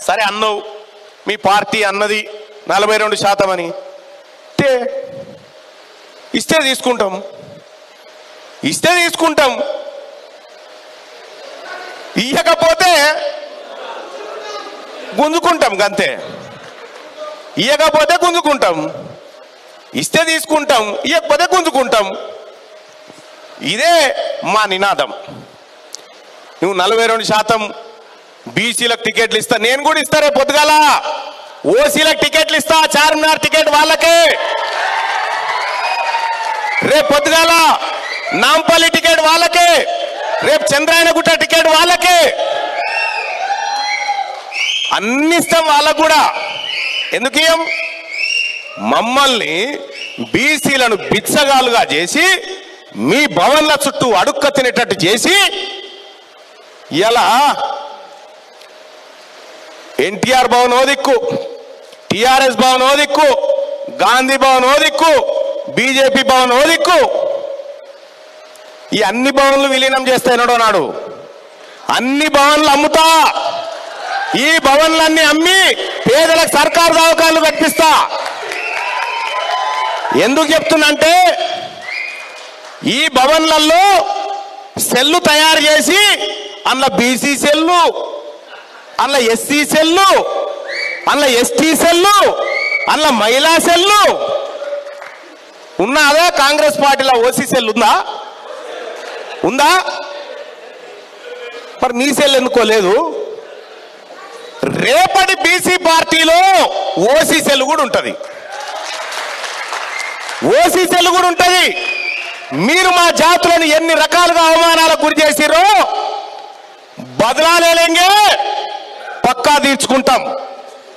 సరే అన్నవు మీ పార్టీ అన్నది 42% అని ఇస్తే తీసుకుంటాం ఇయ్యకపోతే గుంజుకుంటాం గంతే ఇయ్యకపోతే గుంజుకుంటాం ఇస్తే తీసుకుంటాం ఇయ్యకపోతే గుంజుకుంటాం ఇదే మా నినాదం నువ్వు 42% బీసీలకు టికెట్లు ఇస్తా నేను కూడా ఇస్తా రేపు పొద్దుగాల ఓసీలకు టికెట్లు ఇస్తా చార్మినార్ టికెట్ వాళ్ళకే రేపు పొద్దుగాల నాంపల్లి టికెట్ వాళ్ళకే రేపు చంద్రాయనగుట్ట టికెట్ వాళ్ళకే అన్ని ఇస్తాం వాళ్ళకు కూడా ఎందుకు మమ్మల్ని బీసీలను బిచ్చగాలుగా చేసి మీ భవన్ల చుట్టూ అడుక్క తినేటట్టు చేసి ఇలా ఎన్టీఆర్ భవన్ ఓ దిక్కు టిఆర్ఎస్ భవన్ ఓ దిక్కు గాంధీ భవన్ ఓ దిక్కు బీజేపీ భవన్ ఓ దిక్కు ఈ అన్ని భవన్లు విలీనం చేస్తానో నాడు అన్ని భవన్లు అమ్ముతా ఈ భవన్లన్నీ అమ్మి పేదలకు సర్కారు దవాఖానలు కట్టిస్తా ఎందుకు చెప్తున్నంటే ఈ భవన్లలో సెల్లు తయారు చేసి అందులో బీసీ సెల్లు అందులో ఎస్సీ సెల్లు అందులో ఎస్టీ సెల్లు అందులో మహిళా సెల్లు ఉన్నదా కాంగ్రెస్ పార్టీలో ఓసీ సెల్ ఉందా మరి మీ సెల్ ఎందుకోలేదు రేపటి బీసీ పార్టీలో ఓసీ సెల్ కూడా ఉంటుంది మీరు మా జాతులను ఎన్ని రకాలుగా అవమానాలకు గురి చేసిరో బదలాలేంగే పక్కా తీర్చుకుంటాం